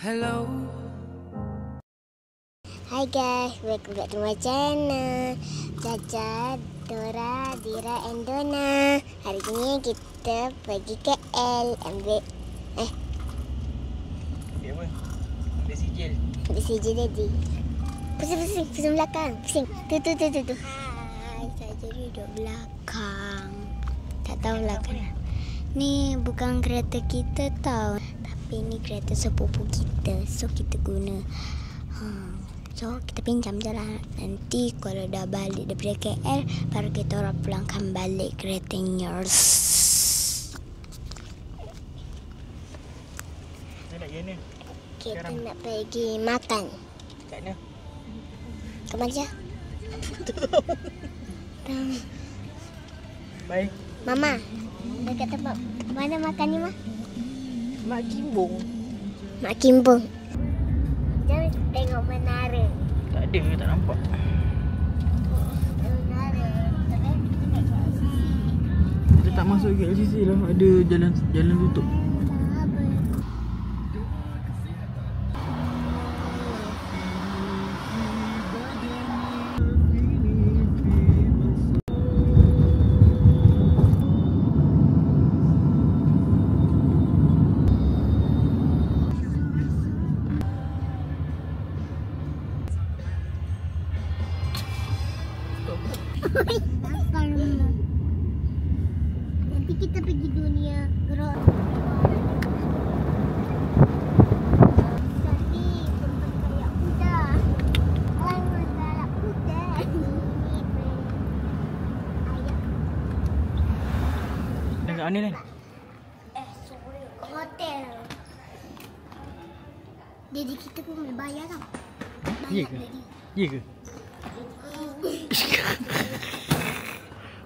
Hello. Hi guys, welcome back to my channel. Caca, Dora, Dira, and Dona. Hari ini kita pergi KL ambil apa? Ambil sijil. ambil sijil tadi. Pusing belakang. Pusing. Tu. Hai, saya duduk belakang. Tak tahu belakang. Ni bukan kereta kita tau. Tapi ni kereta sepupu kita. So kita guna. So kita pinjam je lah. Nanti kalau dah balik daripada KL, baru kita orang pulangkan balik keretanya. Kita nak pergi mana? Kita nak pergi makan. Kat mana? Ke mana? Bye. Mama, dekat tempat mana makan ni, Ma? Mak Kimbung. Mak Kimbung. Jom tengok menara. Tak ada, tak nampak. Menara. Tapi kita nak kat sini. Kita tak masuk ke LCC lah. Ada jalan tutup. Nanti kita pergi dunia gerak. Tadi tempat kayak kuda. Orang masalah kuda. Ayah. Dan kat mana Lan? Sorry. Hotel. Jadi kita pun boleh bayar tau. Ya ke? Ya ke?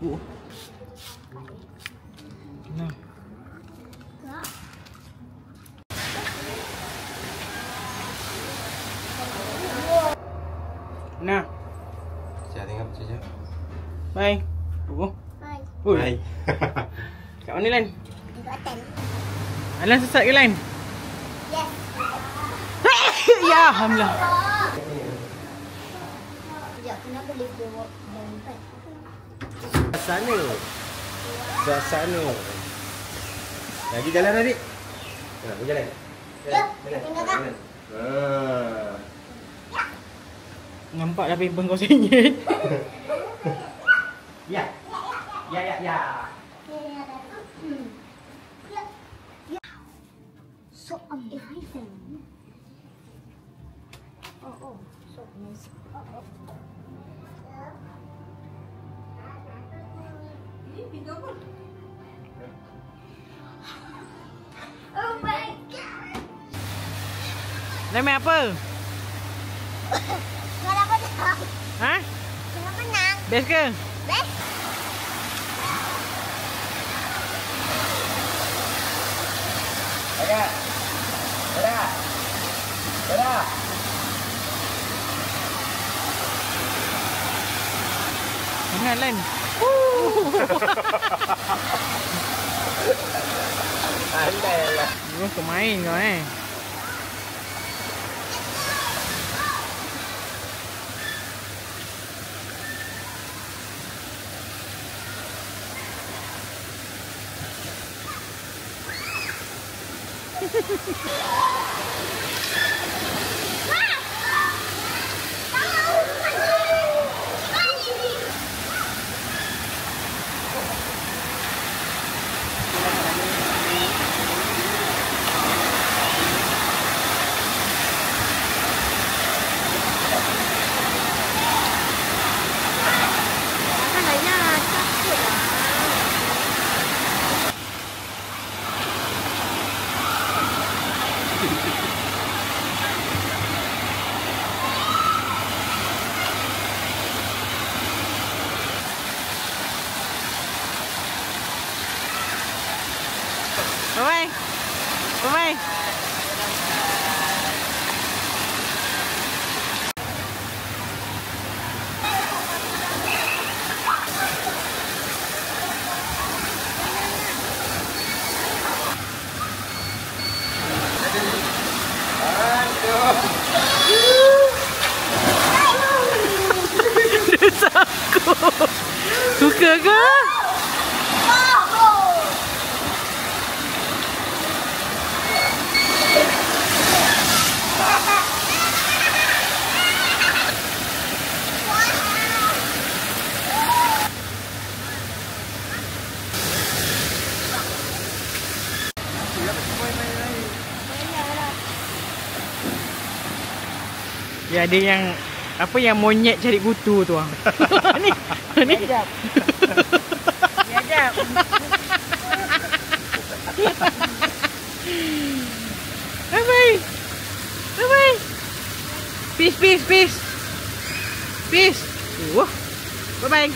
Oh. Nah. Nah. Saya tengok saja. Bye. Oh. Bye. Oi. Kat mana Lan? Di hotel. Alan sesat ke Lan? Yes. Ya, alhamdulillah. Sekejap, kenapa boleh bawa dompet? Suasana. Lagi jalan adik. Nah, berjalan. Jom, tinggal kak. Nampak dah paper kau sengit. Ya. So amazing. Oh, so amazing. Oh my god. Lan main apa? Kenapa menang? Ha? Kenapa menang? Best ke? Best. Ada. Jangan Lan. Andailah. Kau kemain kau Bye-bye. Suka ke? Ya, ada yang apa yang monyet cari kutu tu. Ni. Ni. Jap. Ya, jap. Bye. Bye. Peace, peace, peace. Peace. Wah. Bye-bye.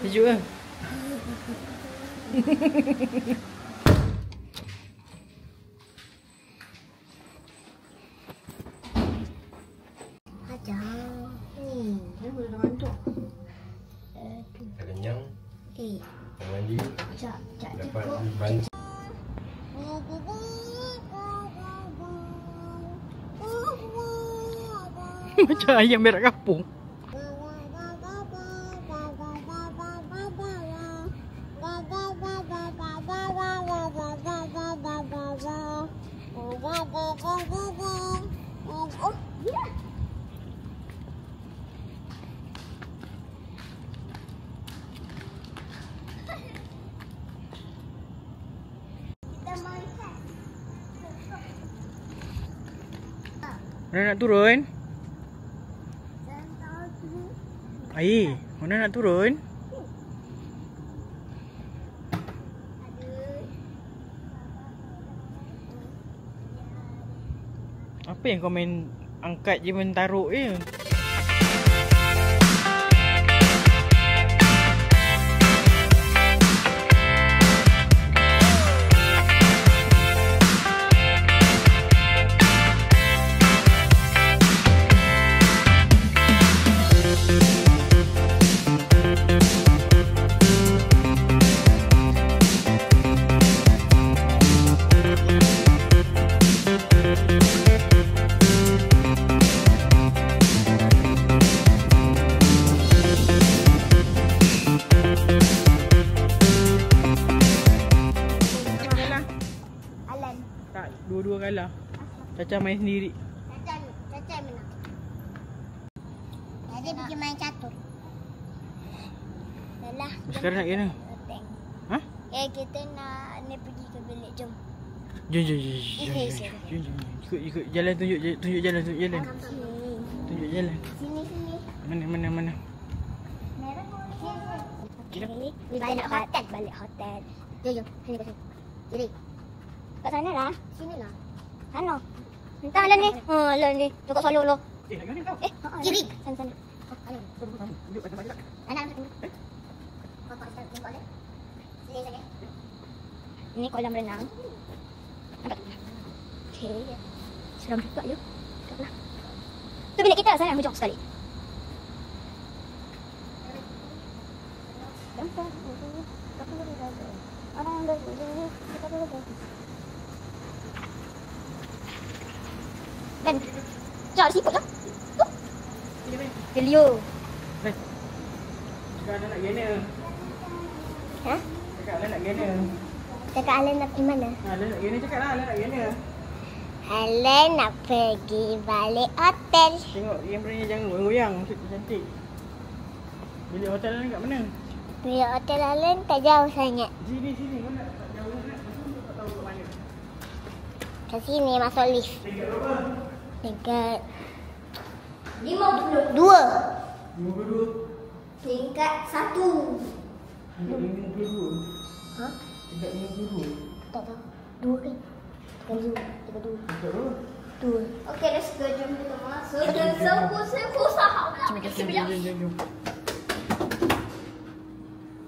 Sejuk ke? Ajang. Ni, dia boleh ngantuk. Dah kenyang. Dah mandi. Cak Dapat cukup. banci. Macam ayam berak kampung. Mana nak turun? Air, mana nak turun? Apa yang kau main angkat je mentaruk je? Tak, dua-dua kalah. Caca main sendiri. Caca menang. Jadi pergi main catur. Dah. Sekarang nak kena? Ha? Kita nak ni pergi ke bilik. Jom. Jom. Ikut jalan, tunjuk jalan. Sini. Tunjuk jalan. Sini. Mana? Merah. Okey. Balik hotel. Jom. Sini. Kiri. Kat sana lah. Sini lah. Sana. Entah lah ni. Lah ni. Cukup solo lo. Nak kena kau? Kiri. Sana. Tunjuk kat tempat je tak? Anak sini. Sini saja. Ini kolam renang. Nampak? Okey. Seram juga you. Tengoklah. Tu bilik kita sana hujung sekali. Dan jangan siput lah. Kelio. Cakap nak kena. Ha? Cakap nak kena. Cakap Alan nak pergi mana? Alan nak kena, cakap lah Alan nak kena. Alan nak pergi balik hotel. Tengok gambarnya jangan goyang, cantik. Bilik hotel Alan kat mana? Bilik hotel Alan tak jauh sangat. Sini. Kau nak tak jauh sangat. Aku tak tahu kat mana. Kat sini masuk lift. Tingkat berapa? Tingkat 52. 52. Tingkat 1. Tingkat 52. Ha? Tingkat 52. Tak tahu. 2 ke? Tingkat 2. Tingkat berapa? 2. Okey, let's go. Jom kita masuk. Jom.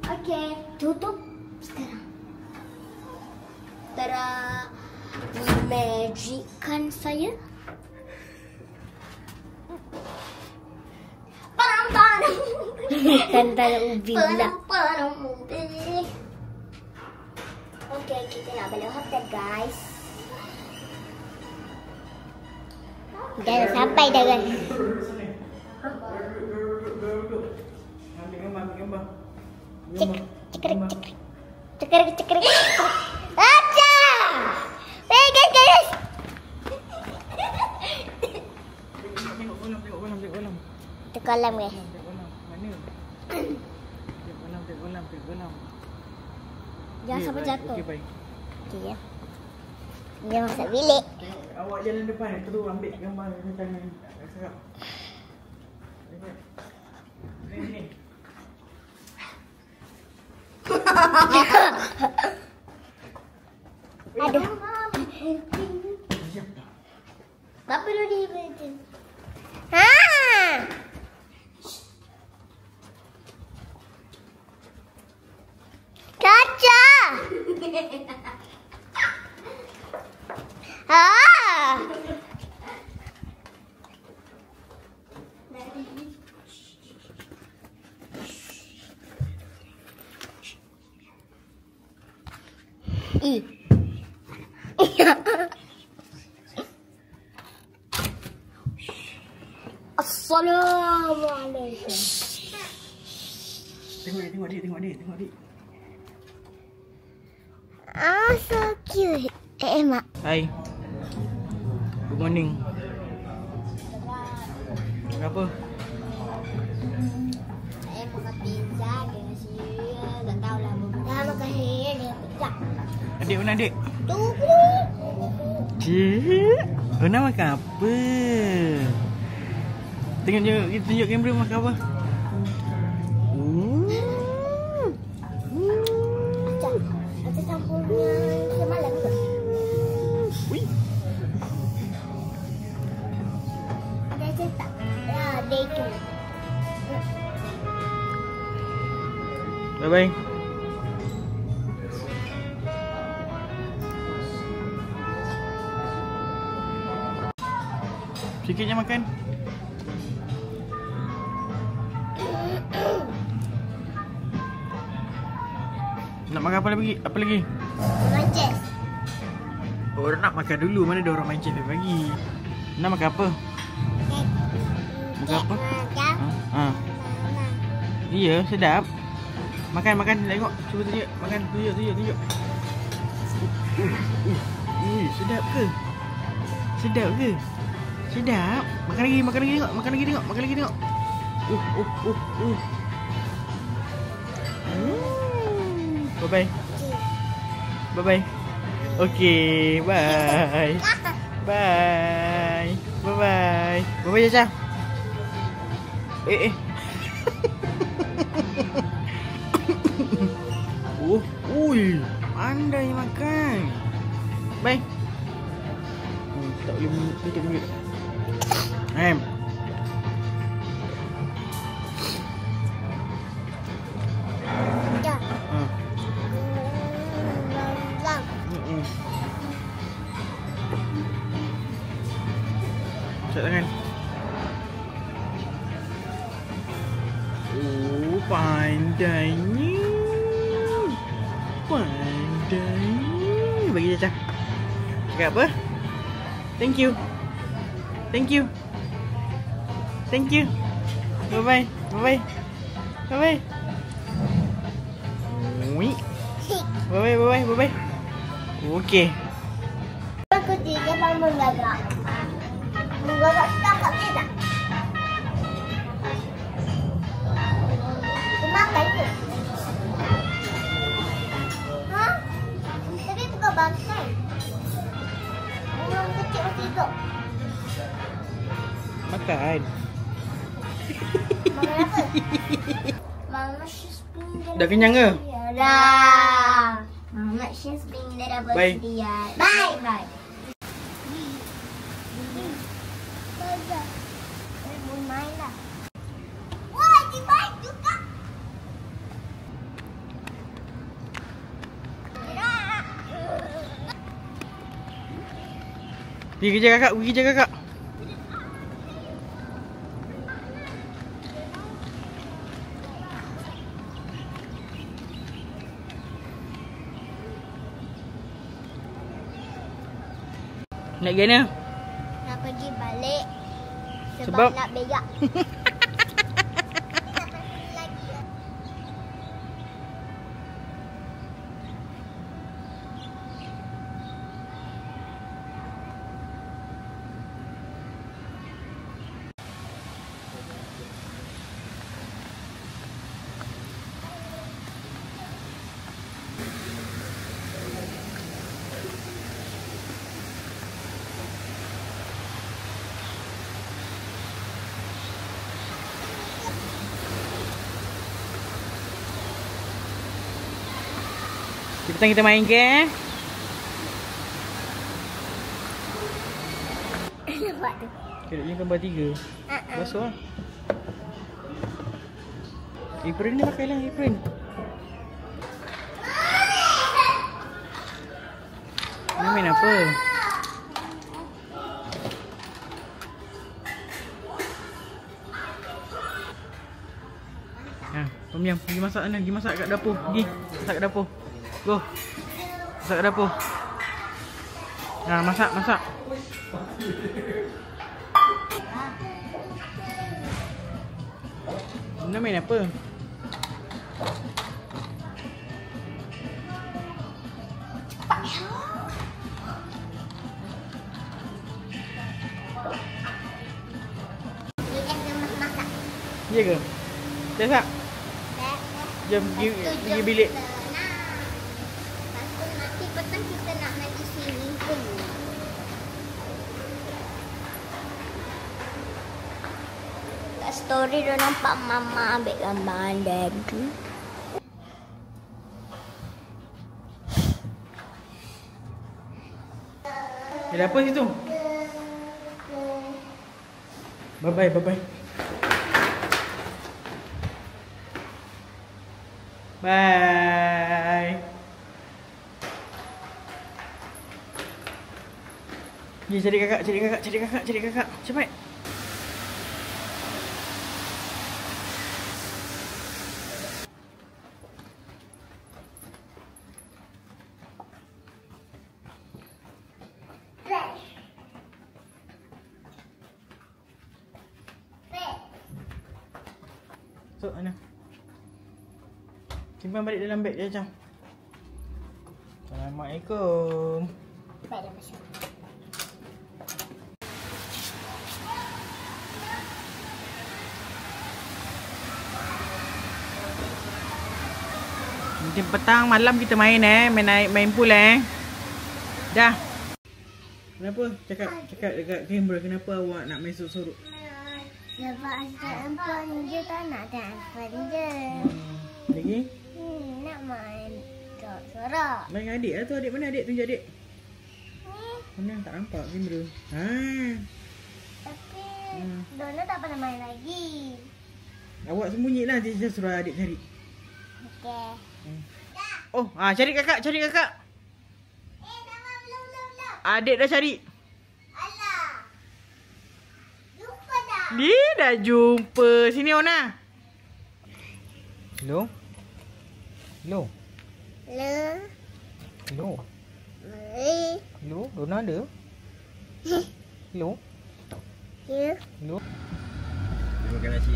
Okey, tutup sekarang. Tara magickan saya. Tantara ubi pula. Okey, kita nak balik hotel guys. Dah sampai dah kan. Ambil gambar. Cekrek. Acha! Guys. Tengok kolam. Itu kolam guys. Tengok kolam. Mana? Tengok kolam. Jangan sampai jatuh. Okey, baik. Okey ya. Dia masuk bilik. Awak jalan depan tu ambil gambar dengan tangan. Serap. Sini. Aduh. Bapa dulu dia baca. Ha! Kaca. Ah! Assalamualaikum. Tengok dia. Ah, so cute. Mak. Hai. Good morning. Makan apa? Saya makan pizza dengan cereal. Tak tahulah. Dah makan cereal dengan pizza. Adik mana adik? Tu. Cik. Nak makan apa? Tunjuk kamera makan apa? Macam campurnya semalam tu. Ui. Dia cetak. Ya, dia itu. Bye-bye. Sikit je makan. Nak makan apa lagi? Mancet. Orang nak makan dulu. Mana ada orang main chef pagi. Nak makan apa? Makan apa? Ha. Iya, sedap. Makan. Tengok. Cuba tunjuk. Makan. Tunjuk. Sedap ke? Sedap. Makan lagi tengok. Bye-bye. Okay, bye. Bye. Bye-bye, Caca. Pandai makan. Bye. Tak boleh tutup mulut. Cak tangan. Pandainya. Bagi Caca. Cakap apa? Thank you. Bye-bye. Bye-bye. Okay. Aku tiga bangun gagak. Gagak setakat tidak. Makan tu. Ha? Tapi bukan makan. Orang kecil macam itu. Makan. Makan apa? Mama Shazbin Dah kenyang ke? Dah. Mama Shazbin dah bersedia. Bye. Main lah. Wah, di baik juga. Pergi kerja kakak. Nak pergi mana? Nak pergi balik. Sebab nak berak. Petang kita main ke? Nampak tu. Kira-kira gambar 3. Basuh lah. Apron ni pakai lah, apron. Ni main apa? Ha, Tom Yam, pergi masak sana, pergi masak kat dapur. Pergi masak kat dapur. Go. Masak kat dapur. Ha, masak. Nak main apa? Ya ke? Dah tak? Jom pergi bilik. Nanti petang kita nak pergi swimming pool. Kat story dia nampak mama ambil gambar Andam tu. Ada apa situ? Bye-bye. Bye. Ni cari kakak. Cepat. So, Ana. Simpan balik dalam beg dia macam. Assalamualaikum. Baik dah pasal. Mungkin petang malam kita main main pool Dah. Kenapa? Cakap dekat kamera kenapa awak nak main sorok-sorok? Sebab handphone je tak nak handphone je. Lagi? Nak main sorok-sorok. Main dengan adik lah tu. Adik mana adik? Tunjuk adik. Ni. Mana tak nampak kamera. Tapi Dona tak pernah main lagi. Awak sembunyi lah. Dia suruh adik cari. Okey. Oh, cari kakak. Belum. Adik dah cari. Alah. Lupa dah. Dia dah jumpa. Sini Ona. Hello. Dona ada? Hello. Ya. Hello. Dia makan nasi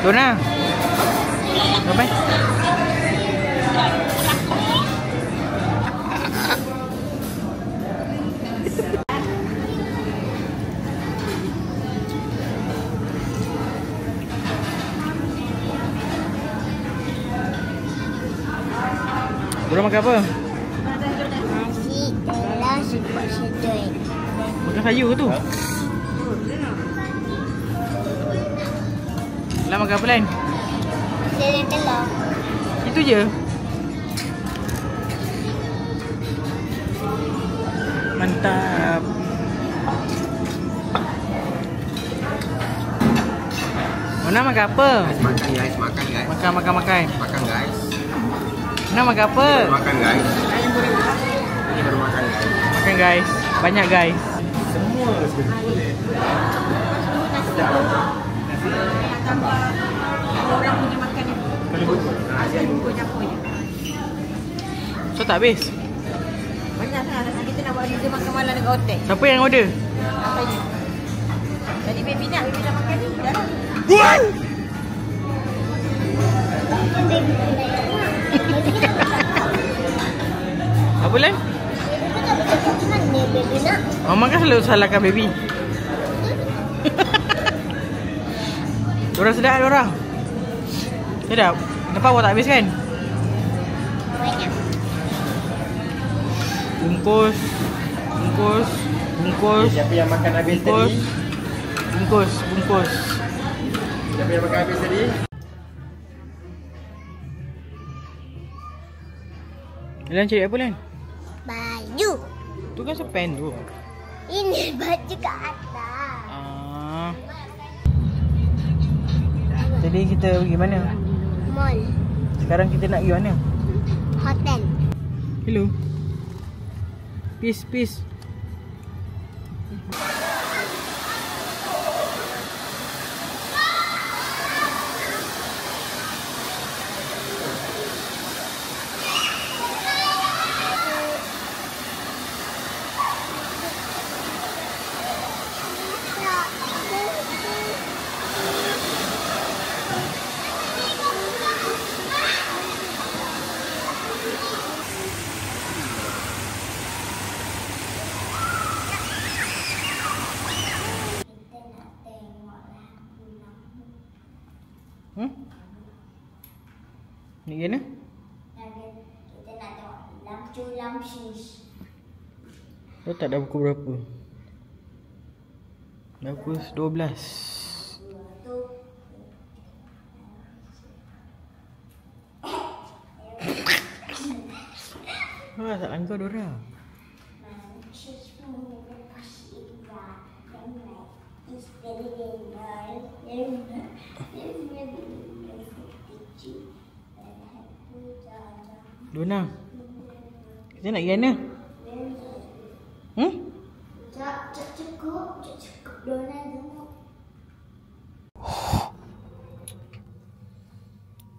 Dona. Bye-bye. Dona makan apa? Nasi telur siput sedoi. Makan sayur ke tu? Lah makan apa lain? Dengan telur. Itu je? Mantap. Mana makan apa? Makan guys, makan guys. Makan. Makan guys. Mana makan apa? Makan guys. Ini baru makan guys. Makan guys. Banyak guys. Semua boleh. Orang punya makan ni. Ada bungkus campur je. So tak habis? Banyak sangat. Kita nak buat dinner makan malam dekat hotel. Siapa yang order? Saya. Tadi baby nak makan ni. Dah lah. Apa Lan? Mama kan selalu salahkan baby. Diorang sedap diorang. Sedap. Nampak awak tak habis kan? Bungkus. Siapa yang makan habis tadi? Bungkus. Siapa yang makan habis tadi? Lan cari apa Lan? Baju. Tu kan sepen tu. Ini baju kat atas. Jadi kita pergi mana? Mall. Sekarang kita nak pergi mana? Hotel. Hello. Peace. Ni gana? Kita nak tengok lampu. Kau tak dah pukul berapa? Dah pukul 12. Salah kau Dora. Dona, kita nak pergi mana? Cukup. Dona tengok.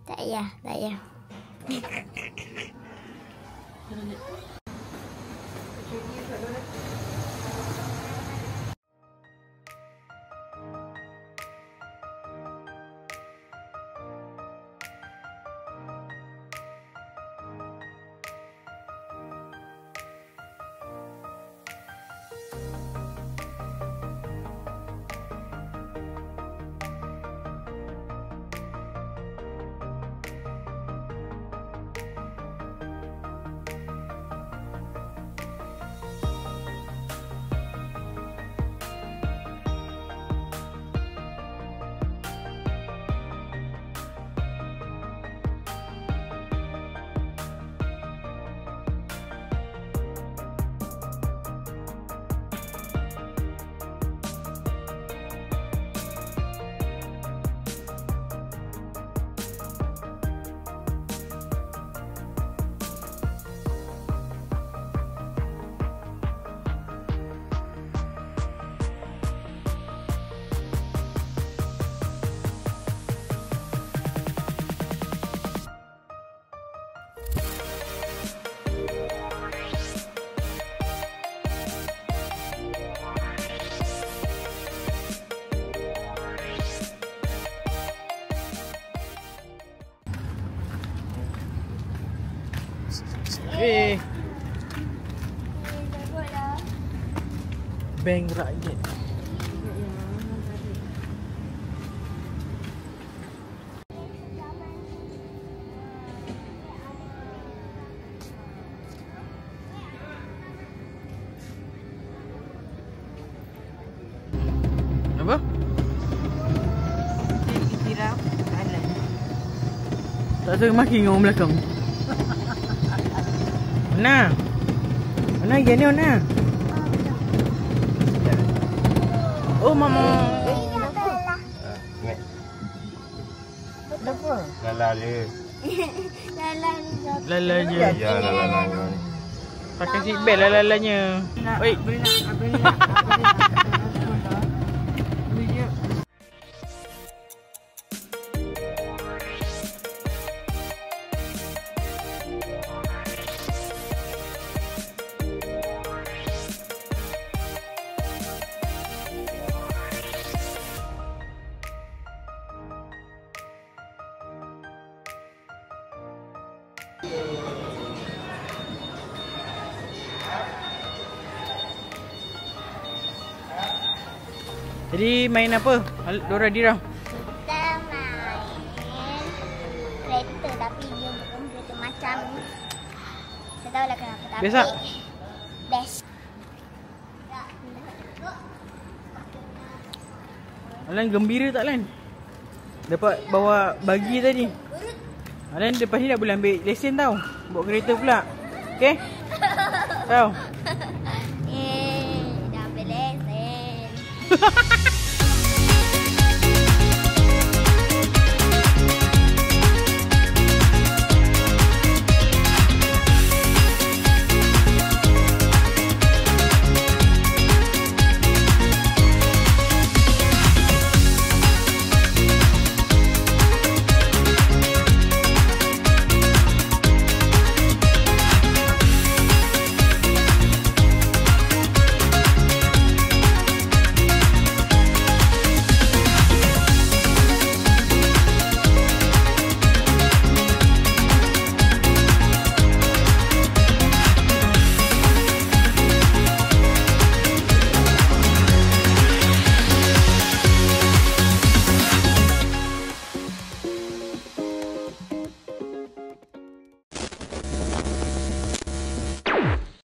Tak payah. Bank Rakyat. Apa? Dikira kanan. Tak tahu maki dengan orang belakang. Mana? Mana yang ni mana? mama. Ingat. Kenapa? Lala dia. Lala je. Ya, lala ni. Pakai seat belt lah lalanya. Oi. Jadi main apa? Dora Dira. Kita main kereta tapi dia bukan kereta macam. Saya tahu lah kenapa tapi Biasa? best. Alan gembira tak Alan? Dapat bawa bagi tadi. Alan lepas ni nak boleh ambil lesen tau. Bawa kereta pula. Okay? Tahu? Dah ambil lesen.